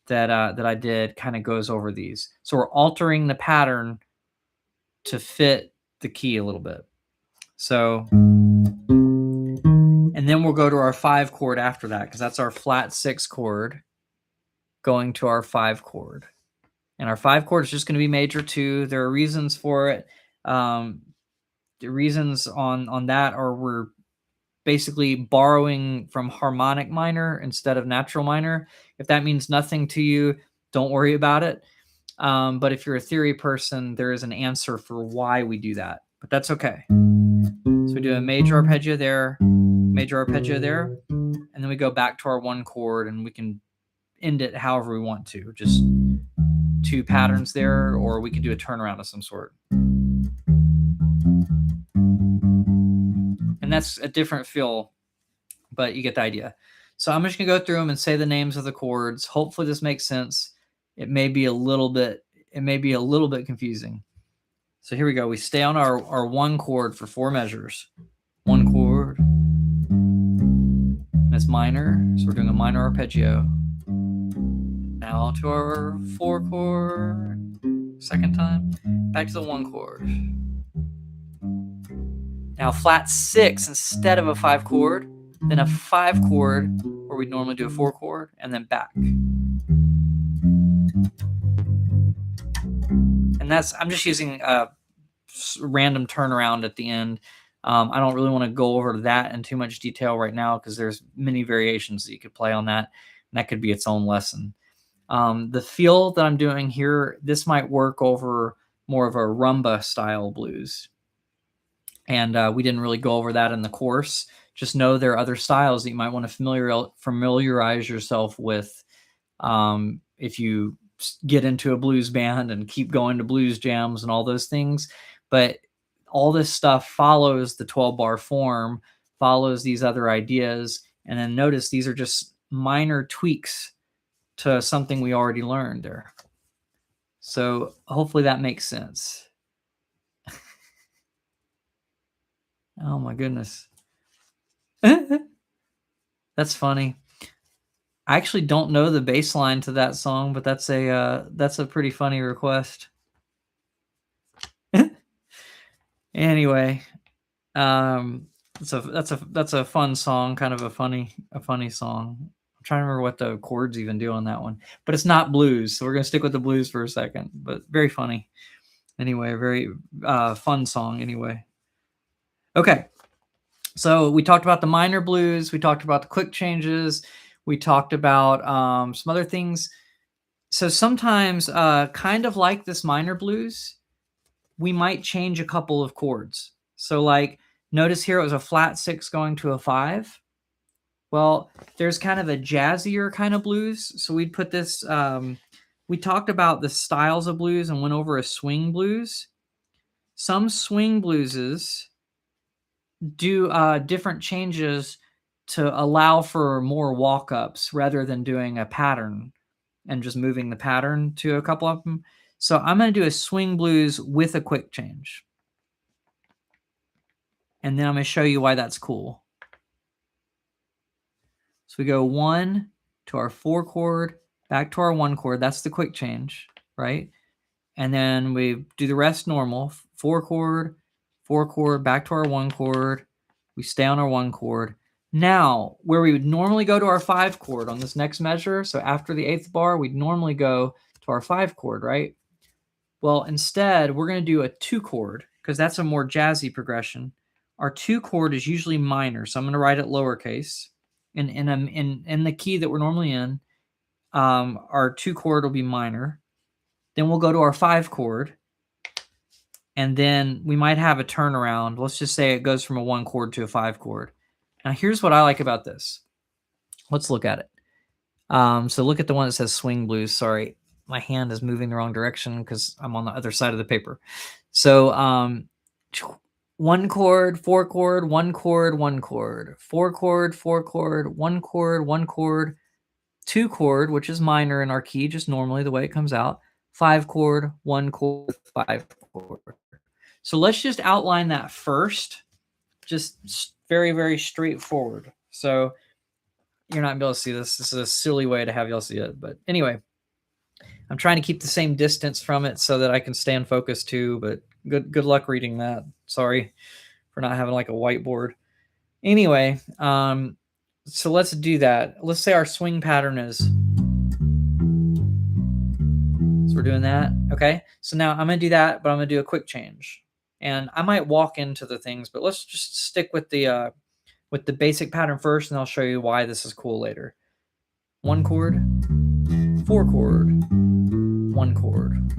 that I did kind of goes over these. So we're altering the pattern to fit the key a little bit. So, and then we'll go to our 5 chord after that, because that's our flat 6 chord going to our 5 chord. And our 5 chord is just going to be major 2. There are reasons for it. The reasons on that are we're basically borrowing from harmonic minor instead of natural minor. If that means nothing to you, don't worry about it. But if you're a theory person, there is an answer for why we do that. But that's okay. So we do a major arpeggio there, and then we go back to our 1 chord, and we can end it however we want to. Just 2 patterns there, or we can do a turnaround of some sort. And that's a different feel, but you get the idea. So I'm just going to go through them and say the names of the chords. Hopefully this makes sense. It may be a little bit confusing. So here we go. We stay on our 1 chord for 4 measures. 1 chord. That's minor. So we're doing a minor arpeggio. Now to our 4 chord. 2nd time. Back to the 1 chord. Now flat 6 instead of a 5 chord, then a 5 chord where we'd normally do a 4 chord, and then back. And I'm just using a random turnaround at the end. I don't really want to go over that in too much detail right now, because there's many variations that you could play on that, and that could be its own lesson. The feel that I'm doing here, this might work over more of a rumba style blues. And we didn't really go over that in the course. Just know there are other styles that you might want to familiarize yourself with if you get into a blues band and keep going to blues jams and all those things. But all this stuff follows the 12-bar form, follows these other ideas. And then notice these are just minor tweaks to something we already learned there. So hopefully that makes sense. Oh my goodness. That's funny. I actually don't know the bass line to that song, but that's a pretty funny request. Anyway, that's a fun song, kind of a funny song. I'm trying to remember what the chords even do on that one, but it's not blues, so we're gonna stick with the blues for a second. But very funny. Anyway, a very fun song anyway. Okay, so we talked about the minor blues. We talked about the quick changes. We talked about some other things. So sometimes, kind of like this minor blues, we might change a couple of chords. So like, notice here it was a flat 6 going to a 5. Well, there's kind of a jazzier kind of blues. So we'd put this, we talked about the styles of blues and went over a swing blues. Some swing blueses do different changes to allow for more walk-ups rather than doing a pattern and just moving the pattern to a couple of them. So I'm going to do a swing blues with a quick change. And then I'm going to show you why that's cool. So we go 1 to our 4 chord, back to our 1 chord. That's the quick change, right? And then we do the rest normal. 4 chord, back to our 1 chord. We stay on our 1 chord. Now, where we would normally go to our 5 chord on this next measure, so after the 8th bar, we'd normally go to our 5 chord, right? Well, instead, we're going to do a 2 chord because that's a more jazzy progression. Our 2 chord is usually minor, so I'm going to write it lowercase. In the key that we're normally in, our 2 chord will be minor. Then we'll go to our 5 chord, and then we might have a turnaround. Let's just say it goes from a 1 chord to a 5 chord. Now, here's what I like about this. Let's look at it. So look at the one that says swing blues. Sorry, my hand is moving the wrong direction because I'm on the other side of the paper. So 1 chord, 4 chord, 1 chord, 1 chord, 4 chord, 4 chord, 1 chord, 1 chord, 2 chord, which is minor in our key, just normally the way it comes out, 5 chord, 1 chord, 5 chord. So let's just outline that first, just very, very straightforward. So you're not going to be able to see this. This is a silly way to have y'all see it. But anyway, I'm trying to keep the same distance from it so that I can stay in focus too, but good luck reading that. Sorry for not having like a whiteboard. Anyway, so let's do that. Let's say our swing pattern is, so we're doing that. Okay. So now I'm going to do that, but I'm going to do a quick change. And I might walk into the things, but let's just stick with the basic pattern first, and I'll show you why this is cool later. 1 chord, 4 chord, 1 chord,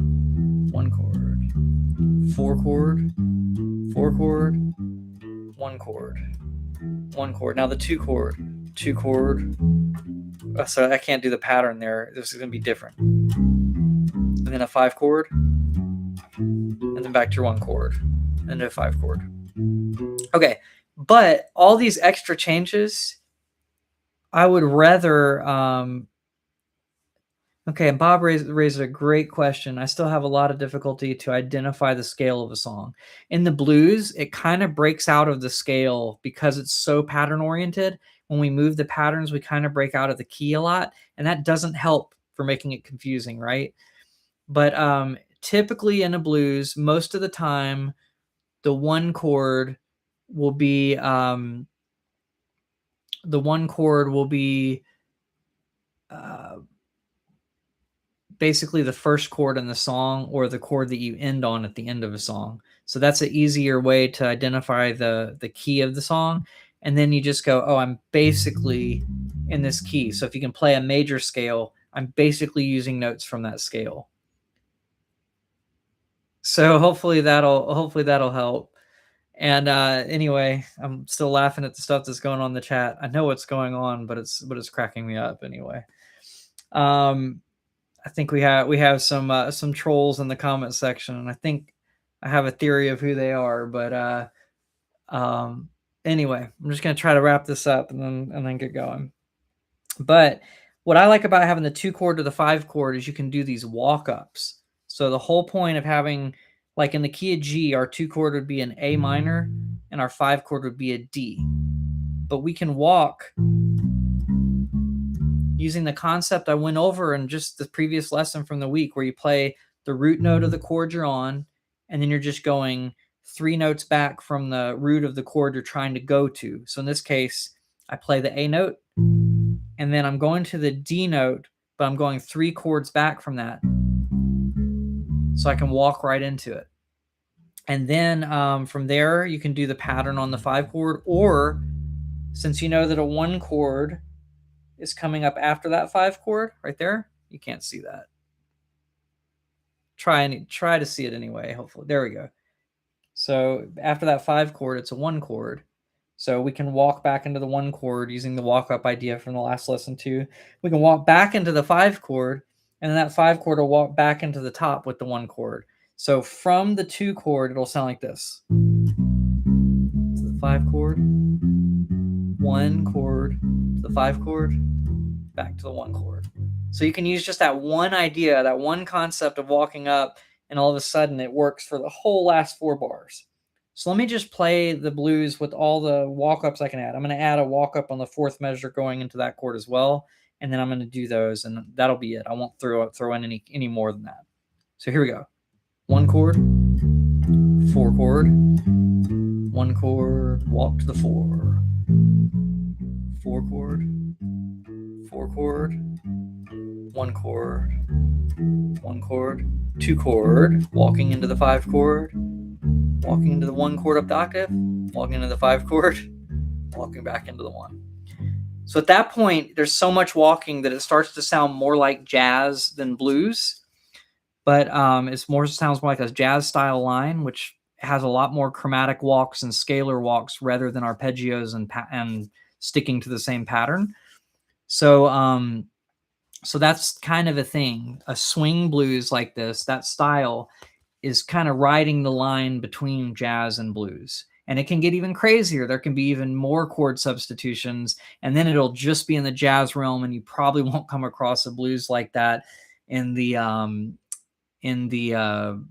1 chord, 4 chord, 4 chord, 1 chord, 1 chord. Now the 2 chord, 2 chord. So I can't do the pattern there. This is going to be different. And then a 5 chord, and then back to your 1 chord, and a 5 chord. Okay, but all these extra changes, I would rather. Okay, and Bob raised a great question. I still have a lot of difficulty to identify the scale of a song. In the blues, it kind of breaks out of the scale because it's so pattern oriented. When we move the patterns, we kind of break out of the key a lot, and that doesn't help for making it confusing, right? But typically in a blues, most of the time, the 1 chord will be basically the first chord in the song, or the chord that you end on at the end of a song. So that's an easier way to identify the key of the song. And then you just go, oh, I'm basically in this key. So if you can play a major scale, I'm basically using notes from that scale. So hopefully that'll help. And anyway, I'm still laughing at the stuff that's going on in the chat. I know what's going on, but it's cracking me up anyway. I think we have some trolls in the comment section, and I think I have a theory of who they are. But anyway, I'm just gonna try to wrap this up and then get going. But what I like about having the 2 chord to the 5 chord is you can do these walk-ups. So the whole point of having, like in the key of G, our 2 chord would be an A minor, and our 5 chord would be a D. But we can walk using the concept I went over in just the previous lesson from the week, where you play the root note of the chord you're on, and then you're just going 3 notes back from the root of the chord you're trying to go to. So in this case, I play the A note, and then I'm going to the D note, but I'm going 3 chords back from that, so I can walk right into it. And then from there, you can do the pattern on the 5 chord, or since you know that a 1 chord is coming up after that 5 chord right there, you can't see that. Try to see it anyway, hopefully. There we go. So after that 5 chord, it's a 1 chord. So we can walk back into the 1 chord using the walk up idea from the last lesson too. We can walk back into the 5 chord, and then that 5 chord will walk back into the top with the 1 chord. So from the 2 chord, it'll sound like this. To the 5 chord, 1 chord, to the 5 chord, back to the 1 chord. So you can use just that one idea, that one concept of walking up, and all of a sudden it works for the whole last 4 bars. So let me just play the blues with all the walk-ups I can add. I'm going to add a walk-up on the 4th measure going into that chord as well, and then I'm going to do those, and that'll be it. I won't throw in any more than that. So here we go. 1 chord, 4 chord, 1 chord, walk to the 4, 4 chord, 4 chord, 1 chord, 1 chord, 2 chord, walking into the 5 chord, walking into the 1 chord up the octave, walking into the 5 chord, walking back into the 1. So at that point, there's so much walking that it starts to sound more like jazz than blues, but sounds more like a jazz style line, which has a lot more chromatic walks and scalar walks rather than arpeggios and sticking to the same pattern. So that's kind of a thing. A swing blues like this, that style, is kind of riding the line between jazz and blues. And it can get even crazier. There can be even more chord substitutions, and then it'll just be in the jazz realm, and you probably won't come across a blues like that in the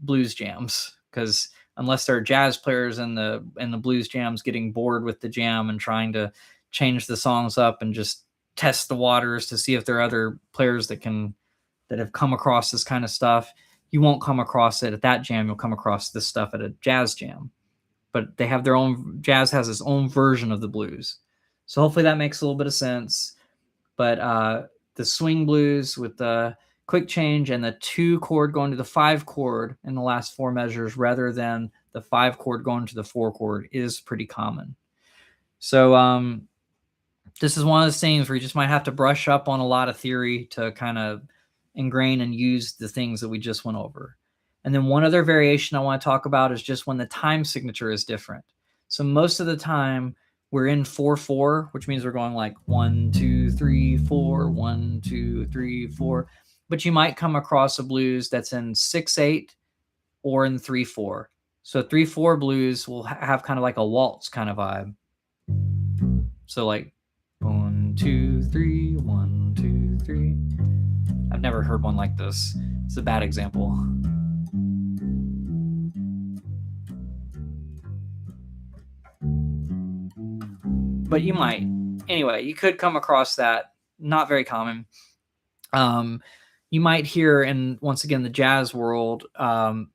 blues jams, because unless there are jazz players in the blues jams getting bored with the jam and trying to change the songs up and just test the waters to see if there are other players that have come across this kind of stuff, you won't come across it at that jam. You'll come across this stuff at a jazz jam. But they have their own, jazz has its own version of the blues. So hopefully that makes a little bit of sense. But the swing blues with the quick change and the 2 chord going to the 5 chord in the last 4 measures rather than the 5 chord going to the 4 chord is pretty common. So this is one of those things where you just might have to brush up on a lot of theory to kind of ingrain and use the things that we just went over. And then one other variation I want to talk about is just when the time signature is different. So most of the time we're in 4/4, which means we're going like 1, 2, 3, 4, 1, 2, 3, 4. But you might come across a blues that's in 6/8 or in 3/4. So 3/4 blues will have kind of like a waltz kind of vibe. So like 1, 2, 3, 1, 2, 3. I've never heard one like this. It's a bad example. But you might. Anyway, you could come across that. Not very common. You might hear in, once again, the jazz world, a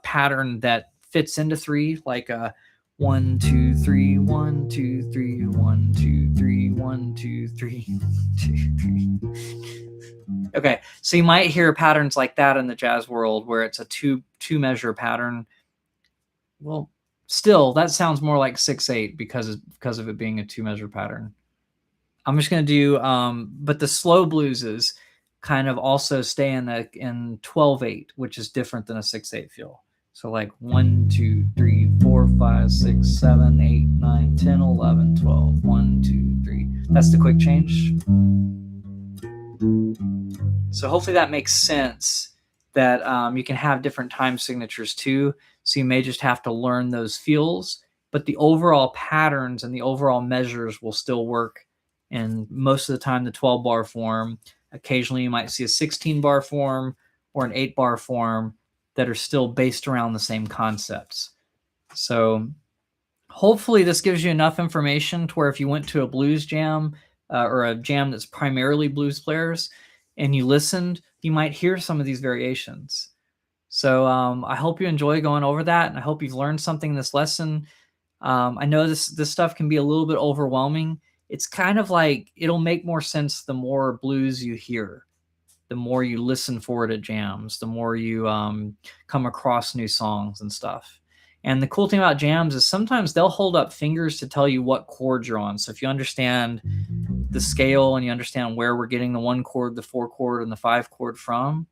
pattern that fits into 3, like a 1, 2, 3, 1, 2, 3, 1, 2, 3, 1, 2, 3, 2, 3. Okay, so you might hear patterns like that in the jazz world where it's a two measure pattern. Well, still, that sounds more like 6/8 because of it being a 2 measure pattern. I'm just going to do, but the slow blueses kind of also stay in 12/8, which is different than a 6/8 feel. So like 1, 2, 3, 4, 5, 6, 7, 8, 9, 10, 11, 12. 1, 2, 3. That's the quick change. So hopefully that makes sense, that you can have different time signatures too. So you may just have to learn those feels, but the overall patterns and the overall measures will still work. And most of the time, the 12-bar form. Occasionally, you might see a 16-bar form or an 8-bar form that are still based around the same concepts. So hopefully this gives you enough information to where if you went to a blues jam or a jam that's primarily blues players and you listened, you might hear some of these variations. So I hope you enjoy going over that, and I hope you've learned something in this lesson. I know this stuff can be a little bit overwhelming. It's kind of like it'll make more sense the more blues you hear, the more you listen for it at jams, the more you come across new songs and stuff. And the cool thing about jams is sometimes they'll hold up fingers to tell you what chords you're on. So if you understand the scale and you understand where we're getting the 1 chord, the 4 chord, and the 5 chord from,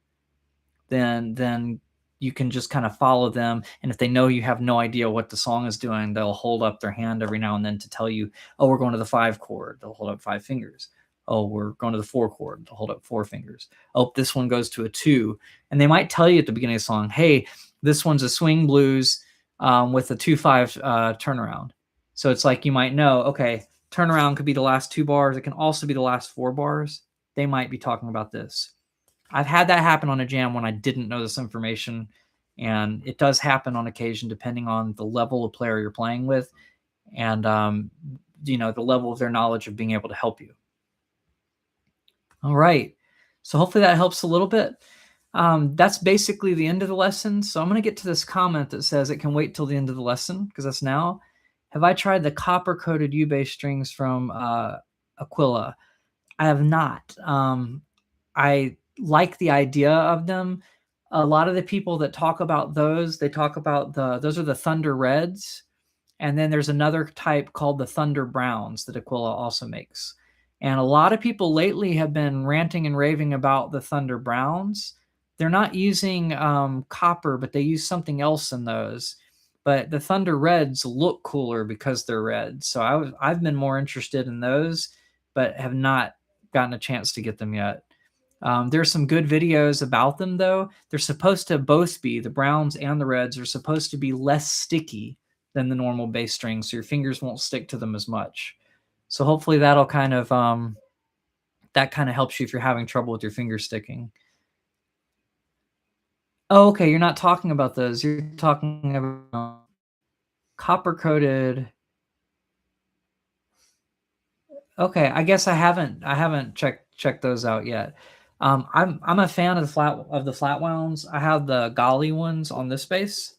then you can just kind of follow them. And if they know you have no idea what the song is doing, they'll hold up their hand every now and then to tell you, oh, we're going to the 5 chord. They'll hold up 5 fingers. Oh, we're going to the 4 chord. They'll hold up 4 fingers. Oh, this one goes to a 2. And they might tell you at the beginning of the song, hey, this one's a swing blues with a 2-5 turnaround. So it's like you might know, okay, turnaround could be the last 2 bars. It can also be the last 4 bars. They might be talking about this. I've had that happen on a jam when I didn't know this information, and it does happen on occasion depending on the level of player you're playing with and the level of their knowledge of being able to help you. All right, so hopefully that helps a little bit. That's basically the end of the lesson. So I'm going to get to this comment that says it can wait till the end of the lesson because that's now. Have I tried the copper-coated U-bass strings from Aquila? I have not. I like the idea of them. A lot of the people that talk about those, they talk about those are the Thunder Reds. And then there's another type called the Thunder Browns that Aquila also makes. And a lot of people lately have been ranting and raving about the Thunder Browns. They're not using copper, but they use something else in those. But the Thunder Reds look cooler because they're red. So I've been more interested in those, but have not gotten a chance to get them yet. There's some good videos about them, though. They're supposed to both be, the browns and the reds are supposed to be less sticky than the normal bass strings, so your fingers won't stick to them as much. So hopefully that'll kind of helps you if you're having trouble with your fingers sticking. Oh, okay, you're not talking about those. You're talking about copper-coated. Okay, I guess I haven't checked those out yet. I'm a fan of the flat wounds. I have the Golly ones on this bass,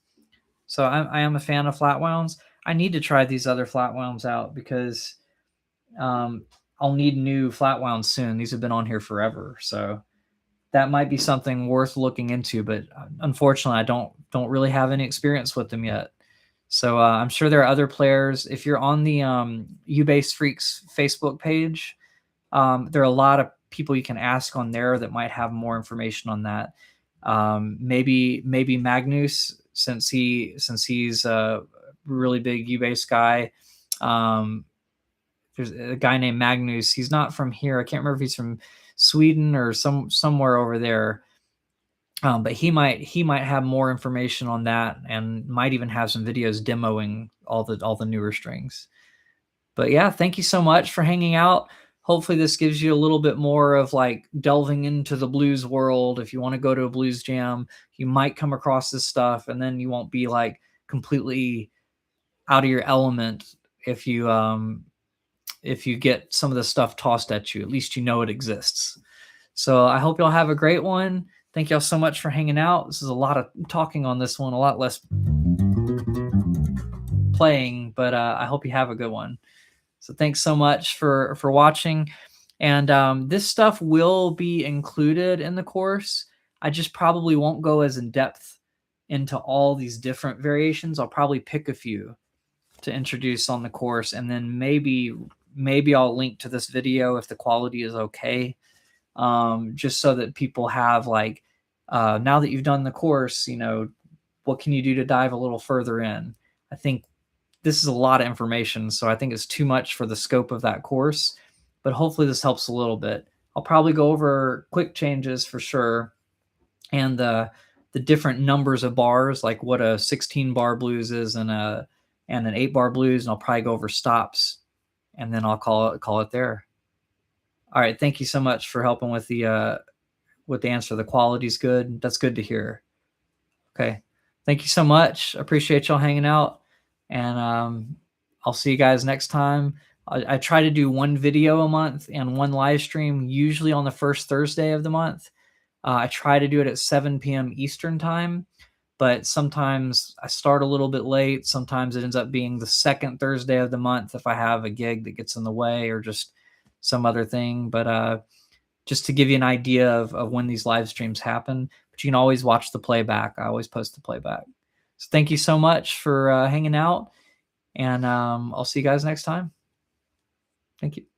so I am a fan of flat wounds. I need to try these other flat wounds out because I'll need new flat wounds soon. These have been on here forever, so that might be something worth looking into. But unfortunately, I don't really have any experience with them yet. So I'm sure there are other players. If you're on the U-Bass Freaks Facebook page, there are a lot of people you can ask on there that might have more information on that. Maybe Magnus, since he's a really big U-Bass guy. There's a guy named Magnus. He's not from here. I can't remember if he's from Sweden or somewhere over there. But he might have more information on that and might even have some videos demoing all the newer strings. But yeah, thank you so much for hanging out. Hopefully this gives you a little bit more of like delving into the blues world. If you want to go to a blues jam, you might come across this stuff and then you won't be like completely out of your element if you get some of the stuff tossed at you. At least you know it exists. So I hope y'all have a great one. Thank y'all so much for hanging out. This is a lot of talking on this one, a lot less playing, but I hope you have a good one. So thanks so much for watching. And this stuff will be included in the course. I just probably won't go as in depth into all these different variations. I'll probably pick a few to introduce on the course, and then maybe I'll link to this video if the quality is okay. Just so that people have like, now that you've done the course, what can you do to dive a little further in? I think this is a lot of information, so I think it's too much for the scope of that course, but hopefully this helps a little bit. I'll probably go over quick changes for sure, and the different numbers of bars, like what a 16-bar blues is and an 8-bar blues, and I'll probably go over stops, and then I'll call it there. All right, thank you so much for helping with the answer. The quality's good. That's good to hear. Okay, thank you so much. Appreciate y'all hanging out, and I'll see you guys next time. I try to do one video a month and one live stream, usually on the first Thursday of the month. I try to do it at 7 p.m. Eastern time, but sometimes I start a little bit late. Sometimes it ends up being the second Thursday of the month if I have a gig that gets in the way or just some other thing. But just to give you an idea of when these live streams happen, but you can always watch the playback. I always post the playback. So thank you so much for hanging out, and I'll see you guys next time. Thank you.